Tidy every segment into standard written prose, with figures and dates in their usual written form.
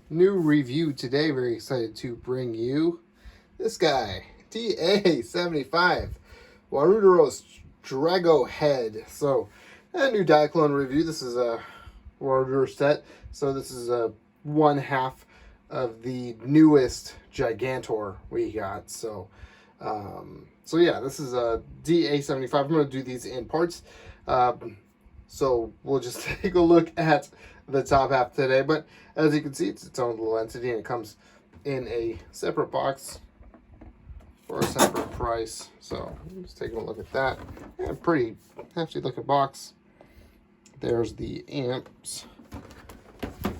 new review today. Very excited to bring you this guy, Da-75 Warudaros Dragohead. So, a new Diaclone review. This is a Warudaros set. So this is a one half of the newest Gigantor we got. So yeah, this is a Da-75. I'm going to do these in parts. So we'll just take a look at the top half today. But as you can see, it's its own little entity, and it comes in a separate box for a separate price. So let's take a look at that. And pretty hefty looking box. There's the amps,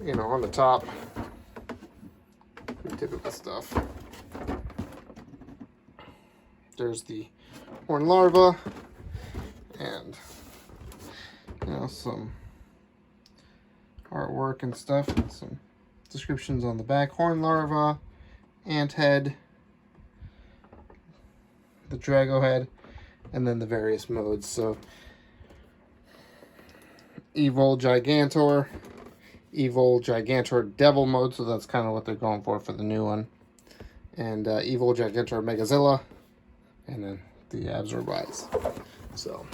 on the top. Pretty typical stuff. There's the horn larva and some artwork and stuff, and some descriptions on the back. Horn larva, ant head, the Dragohead, and then the various modes. So Evil Gigantor, Evil Gigantor Devil mode, so that's kind of what they're going for the new one. And Evil Gigantor Megazilla, and then the Absorb Eyes. So,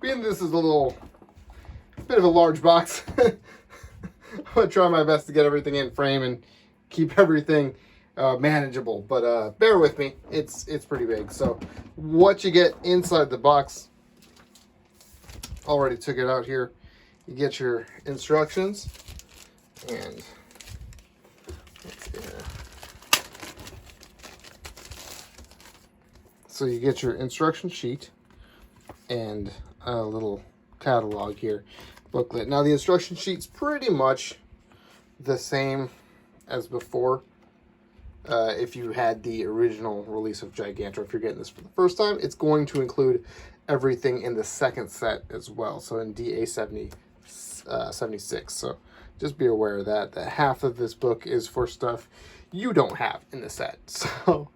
being this is a bit of a large box, I'm going to try my best to get everything in frame and keep everything manageable. But bear with me, it's pretty big. So, what you get inside the box, already took it out here. You get your instructions, and so you get your instruction sheet and a little catalog here, booklet. Now the instruction sheet's pretty much the same as before. If you had the original release of Gigantor, if you're getting this for the first time, it's going to include everything in the second set as well. So in Da-76. So just be aware of that half of this book is for stuff you don't have in the set. So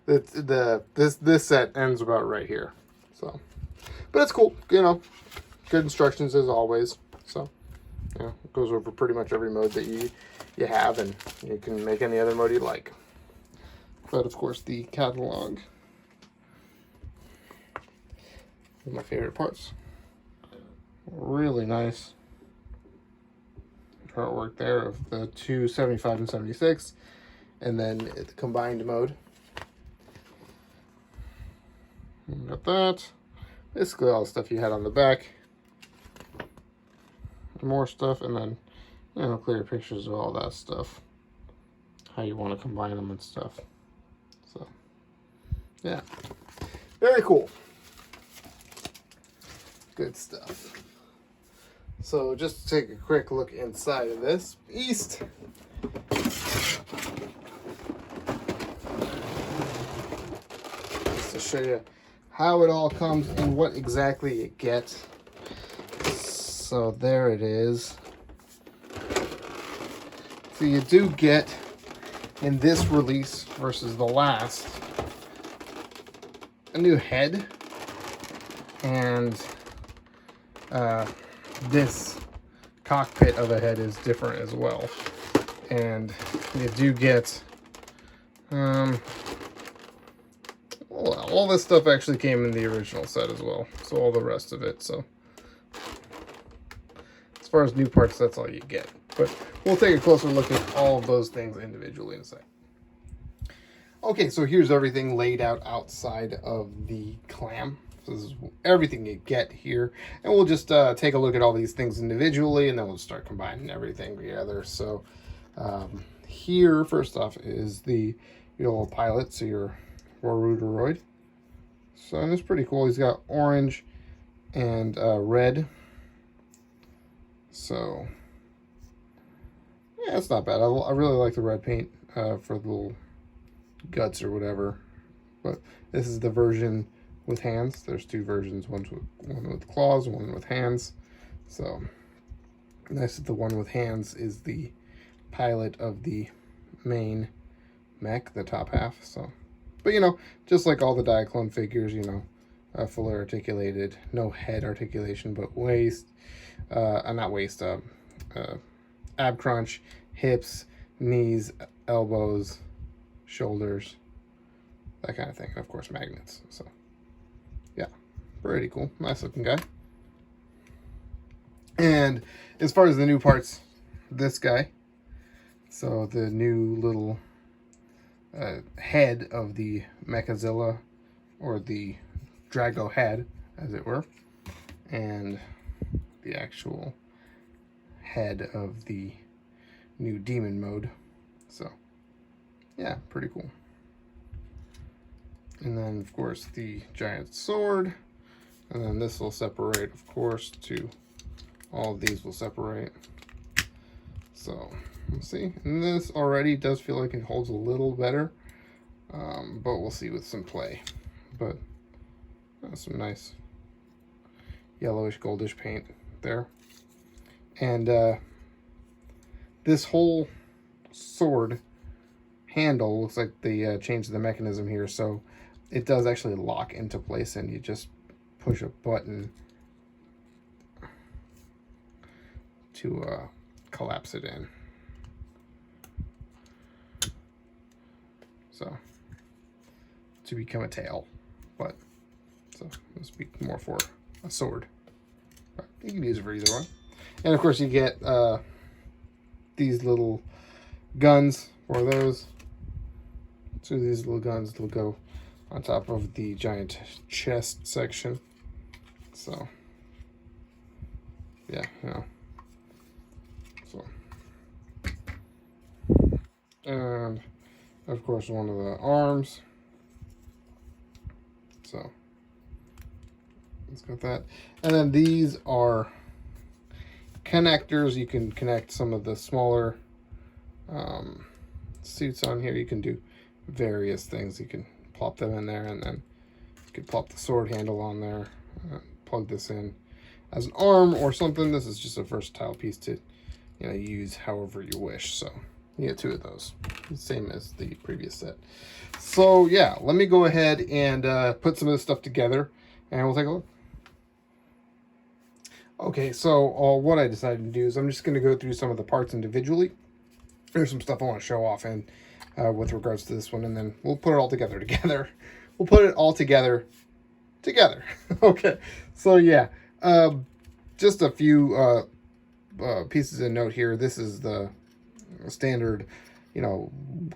this set ends about right here. So, but it's cool, good instructions as always. So it goes over pretty much every mode that you have, and you can make any other mode you like. But of course, the catalog is my favorite parts. Really nice artwork there of the two 75 and 76, and then the combined mode. Got that. Basically all the stuff you had on the back. More stuff, and then clear pictures of all that stuff. How you want to combine them and stuff. So yeah, very cool. Good stuff. So just to take a quick look inside of this beast. Just to show you how it all comes and what exactly you get. So there it is. So you do get, in this release versus the last, a new head, and this cockpit of a head is different as well. And you do get all this stuff actually came in the original set as well, so all the rest of it. So as far as new parts, that's all you get, but we'll take a closer look at all of those things individually in a second. Okay, so here's everything laid out outside of the clam. So this is everything you get here, and we'll just take a look at all these things individually, and then we'll start combining everything together. So here, first off, is your little pilot, so your Warudoroid. So, and it's pretty cool. He's got orange and red. So yeah, it's not bad. I really like the red paint for the little guts or whatever. But this is the version with hands. There's two versions, one with claws, one with hands. So nice that the one with hands is the pilot of the main mech, the top half. So, but just like all the Diaclone figures, fully articulated, no head articulation, but waist, not waist, ab crunch, hips, knees, elbows, shoulders, that kind of thing. And of course, magnets. So, yeah, pretty cool. Nice looking guy. And as far as the new parts, this guy. So the new little head of the Mechazilla, or the Dragohead, as it were, and the actual head of the new demon mode. So, yeah, pretty cool. And then, of course, the giant sword. And then this will separate, of course, to all of these will separate. So, let's see. And this already does feel like it holds a little better. But we'll see with some play. But some nice yellowish, goldish paint there. And this whole sword handle looks like they changed the mechanism here, so it does actually lock into place, and you just push a button to collapse it in. So, to become a tail, but so this would be more for a sword. But you can use it for either one. And of course, you get these little guns for those. So these little guns will go on top of the giant chest section. So, yeah, you know. So, and of course, one of the arms. So, it's got that. And then these are connectors. You can connect some of the smaller suits on here. You can do various things. You can plop them in there, and then you can plop the sword handle on there, plug this in as an arm or something. This is just a versatile piece to, you know, use however you wish. So you get two of those, same as the previous set. So yeah, let me go ahead and put some of this stuff together, and we'll take a look. Okay, so what I decided to do is I'm just going to go through some of the parts individually. There's some stuff I want to show off and with regards to this one, and then we'll put it all together. We'll put it all together. Okay, so yeah, just a few pieces of note here. This is the standard, you know,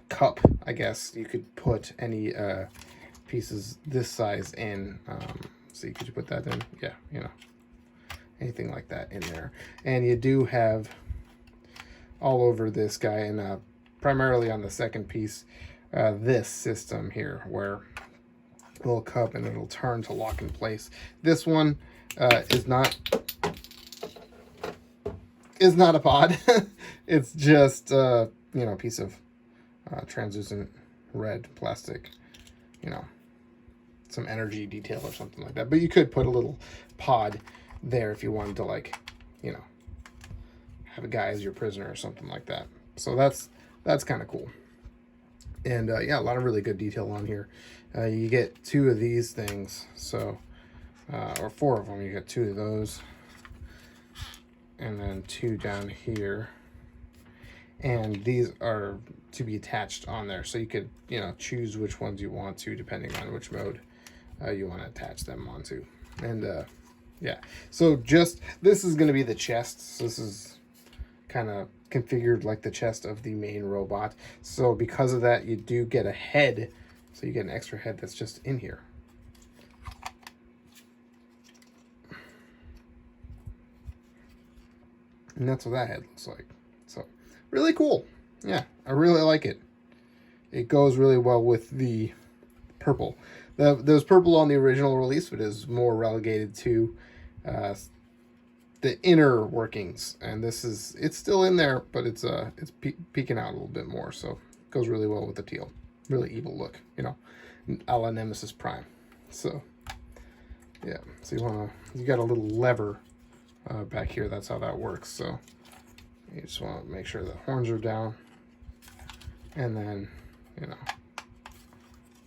cup, I guess. You could put any pieces this size in. So you could put that in, yeah, you know, anything like that in there. And you do have all over this guy, and primarily on the second piece, this system here, where a little cup and it'll turn to lock in place. This one is not a pod. It's just you know, a piece of translucent red plastic, you know, some energy detail or something like that. But you could put a little pod there if you wanted to, like, you know, have a guy as your prisoner or something like that. So that's kind of cool. And yeah, a lot of really good detail on here. You get two of these things, so or four of them. You get two of those, and then two down here. And these are to be attached on there, so you could, you know, choose which ones you want to, depending on which mode you want to attach them onto. And yeah, so just this is going to be the chest. So this is kind of configured like the chest of the main robot. So because of that, you do get a head. So you get an extra head that's just in here. And that's what that head looks like. So really cool. Yeah, I really like it. It goes really well with the purple. There's purple on the original release, but is more relegated to the inner workings, and it's still in there, but it's peeking out a little bit more, so it goes really well with the teal. Really evil look, you know, a la Nemesis Prime. So yeah, so you got a little lever back here. That's how that works. So you just want to make sure the horns are down, and then, you know,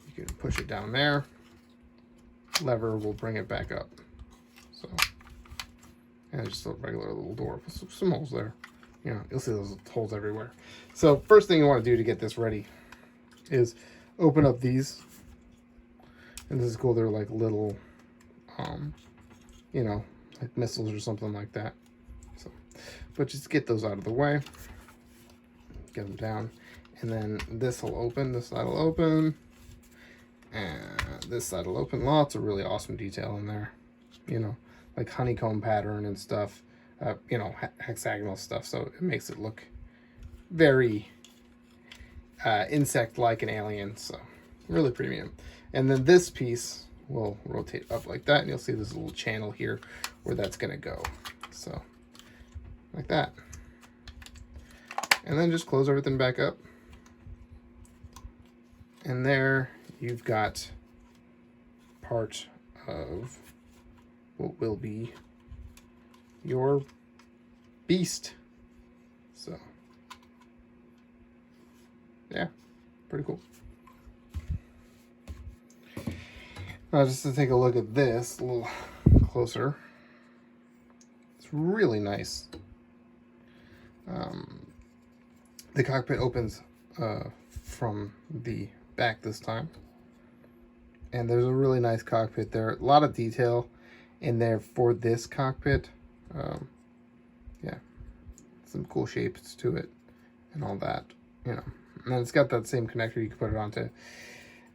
you can push it down there. Lever will bring it back up. So, and just a regular little door with some holes there. You know, you'll see those holes everywhere. So first thing you want to do to get this ready is open up these. And this is cool. They're like little, you know, like missiles or something like that. So, but just get those out of the way. Get them down. And then this will open. This side will open. And this side will open. Lots of really awesome detail in there. You know, like honeycomb pattern and stuff. You know, hexagonal stuff. So it makes it look very insect-like and alien. So really premium. And then this piece will rotate up like that. And you'll see this little channel here where that's going to go. So like that. And then just close everything back up. And there you've got part of what will be your beast. So yeah, pretty cool. Now just to take a look at this a little closer. It's really nice. The cockpit opens from the back this time. And there's a really nice cockpit there. A lot of detail in there for this cockpit. Yeah, some cool shapes to it and all that, you know. And then it's got that same connector. You can put it onto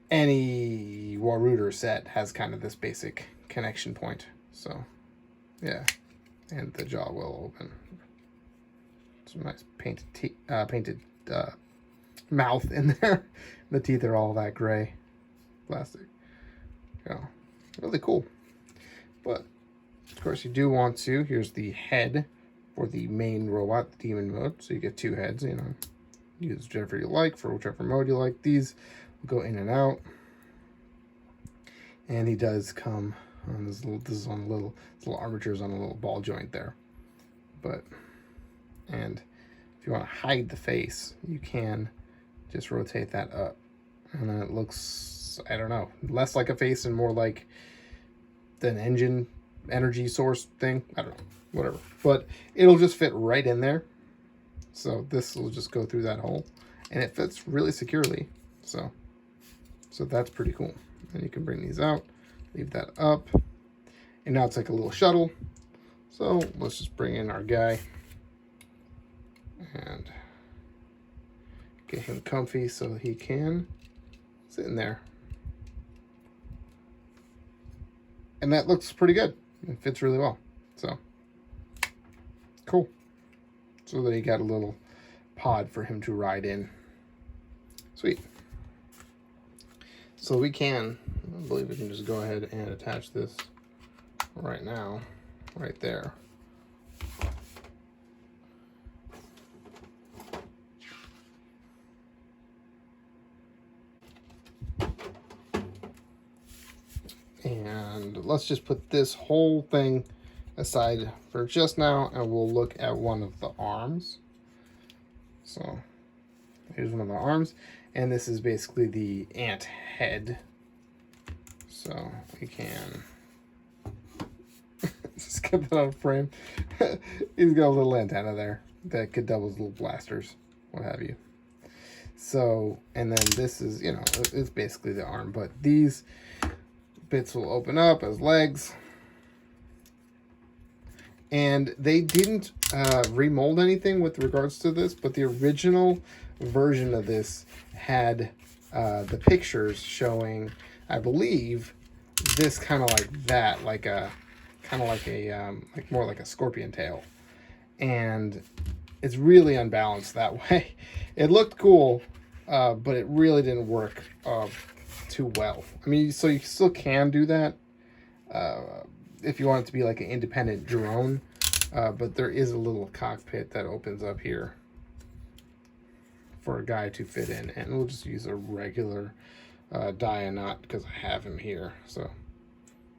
any Waruder set. Has kind of this basic connection point. So yeah, and the jaw will open. Some nice painted mouth in there. The teeth are all that gray plastic. Yeah, really cool. But of course you do want to. Here's the head for the main robot, the demon mode. So you get two heads. You know, use whichever you like for whichever mode you like. These will go in and out. And he does come on this little. This is on a little armatures on a little ball joint there. But and if you want to hide the face, you can just rotate that up, and then it looks, I don't know, less like a face and more like an engine energy source thing. I don't know, whatever. But it'll just fit right in there. So this will just go through that hole, and it fits really securely. So that's pretty cool. And you can bring these out, leave that up, and now it's like a little shuttle. So let's just bring in our guy and get him comfy so he can sit in there. And that looks pretty good. It fits really well. So cool. So then you got a little pod for him to ride in. Sweet. So we can, I believe we can just go ahead and attach this right now, right there. And let's just put this whole thing aside for just now, and we'll look at one of the arms. So here's one of the arms, and this is basically the ant head. So we can just get that on frame. He's got a little antenna there that could double as little blasters, what have you. So, and then this is, you know, it's basically the arm, but these bits will open up as legs. And they didn't remold anything with regards to this, but the original version of this had the pictures showing, I believe, this kind of like that, like a kind of like a like more like a scorpion tail, and it's really unbalanced that way. It looked cool, but it really didn't work too well. I mean, so you still can do that if you want it to be like an independent drone, but there is a little cockpit that opens up here for a guy to fit in, and we'll just use a regular Diaclone because I have him here. So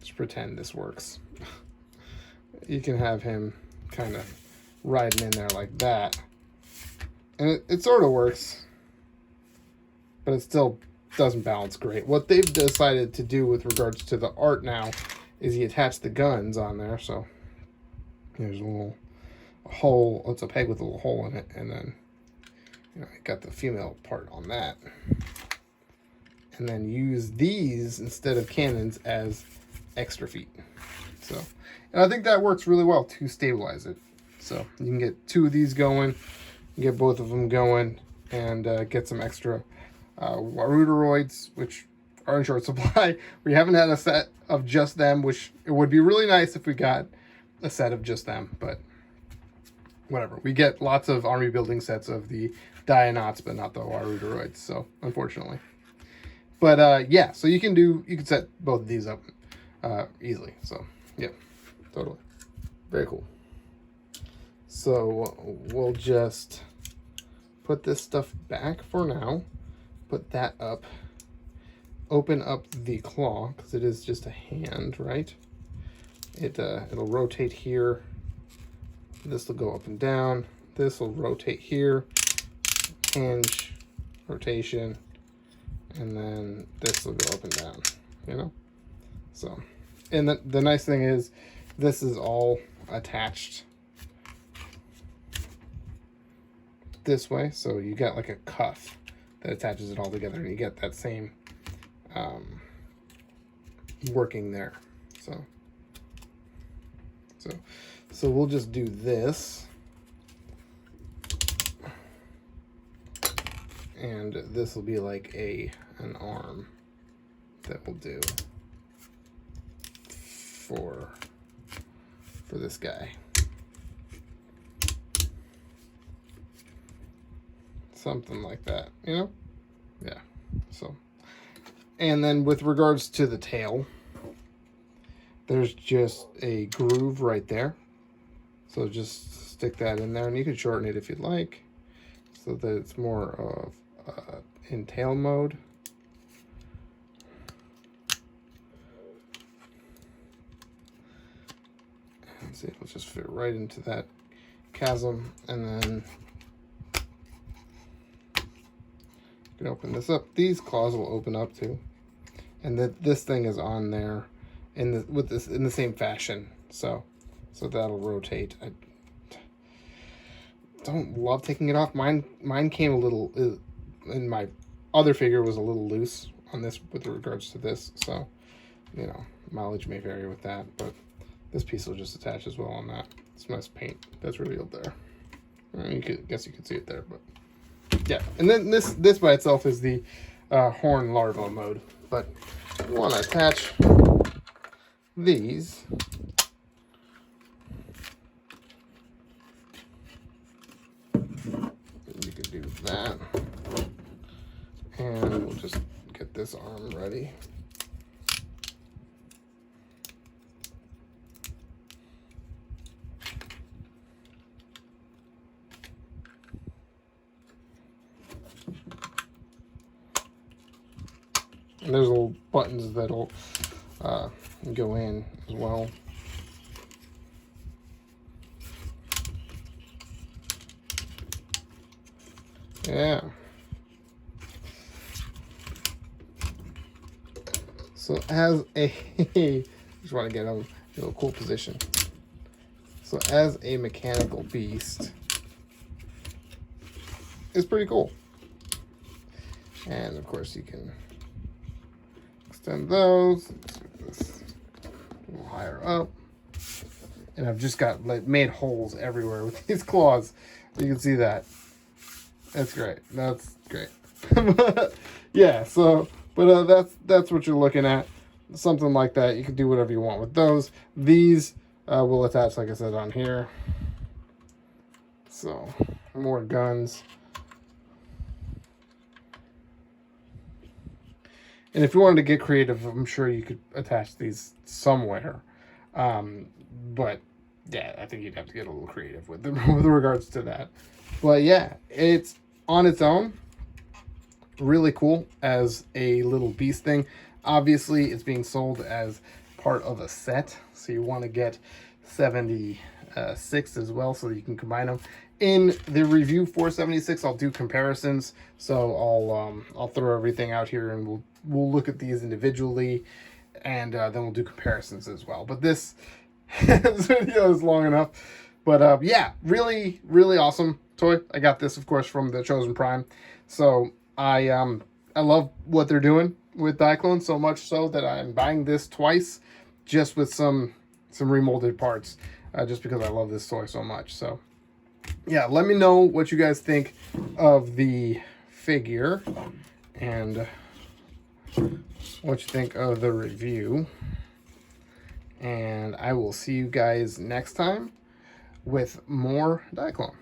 just pretend this works. You can have him kind of riding in there like that, and it sort of works, but it still doesn't balance great. What they've decided to do with regards to the art now is you attach the guns on there. So here's a little hole. It's a peg with a little hole in it, and then you know, I got the female part on that. And then use these instead of cannons as extra feet. So, and I think that works really well to stabilize it. So you can get 2 of these going, get both of them going, and get some extra Warudaroids, which are in short supply. We haven't had a set of just them, which it would be really nice if we got a set of just them, but whatever. We get lots of army building sets of the Diaclones, but not the Warudaroids, so unfortunately. But yeah, so you can set both of these up easily. So yeah, totally. Very cool. So we'll just put this stuff back for now. Put that up. Open up the claw, because it is just a hand, right? It'll rotate here. This will go up and down. This will rotate here. Hinge, rotation. And then this will go up and down, you know? So, and the nice thing is, this is all attached this way. So you got like a cuff that attaches it all together, and you get that same working there. So we'll just do this. And this will be like an arm that we'll do for this guy. Something like that, you know? Yeah. So, and then with regards to the tail, there's just a groove right there. So just stick that in there, and you can shorten it if you'd like, so that it's more of in tail mode. Let's see, let's just fit right into that chasm, and then you can open this up. These claws will open up too, and that this thing is on there in the same fashion. So that'll rotate. I don't love taking it off. Mine came a little, and my other figure was a little loose on this with regards to this. So, you know, mileage may vary with that, but this piece will just attach as well on that. It's nice paint that's revealed there. Guess you could see it there, but yeah. And then this by itself is the horn larva mode. But you want to attach these. You can do that, and we'll just get this arm ready. And there's little buttons that'll go in as well. Yeah. So as a, just want to get them in a cool position. So as a mechanical beast, it's pretty cool. And of course you can extend those. Let's get this a little higher up. And I've just got like made holes everywhere with these claws. You can see that. That's great. That's great. Yeah, so, but that's what you're looking at. Something like that. You can do whatever you want with those. These will attach, like I said, on here. So, more guns. And if you wanted to get creative, I'm sure you could attach these somewhere. But, yeah, I think you'd have to get a little creative with regards to that. But, yeah, it's on its own really cool as a little beast thing. Obviously, it's being sold as part of a set, so you want to get 76 as well, so you can combine them. In the review for 76, I'll do comparisons, so I'll throw everything out here, and we'll look at these individually, and then we'll do comparisons as well. But this video is long enough. But yeah, really, really awesome toy. I got this, of course, from the Chosen Prime. So I love what they're doing with Diaclone, so much so that I'm buying this twice, just with some remolded parts, just because I love this toy so much. So yeah, let me know what you guys think of the figure and what you think of the review. And I will see you guys next time with more Diaclone.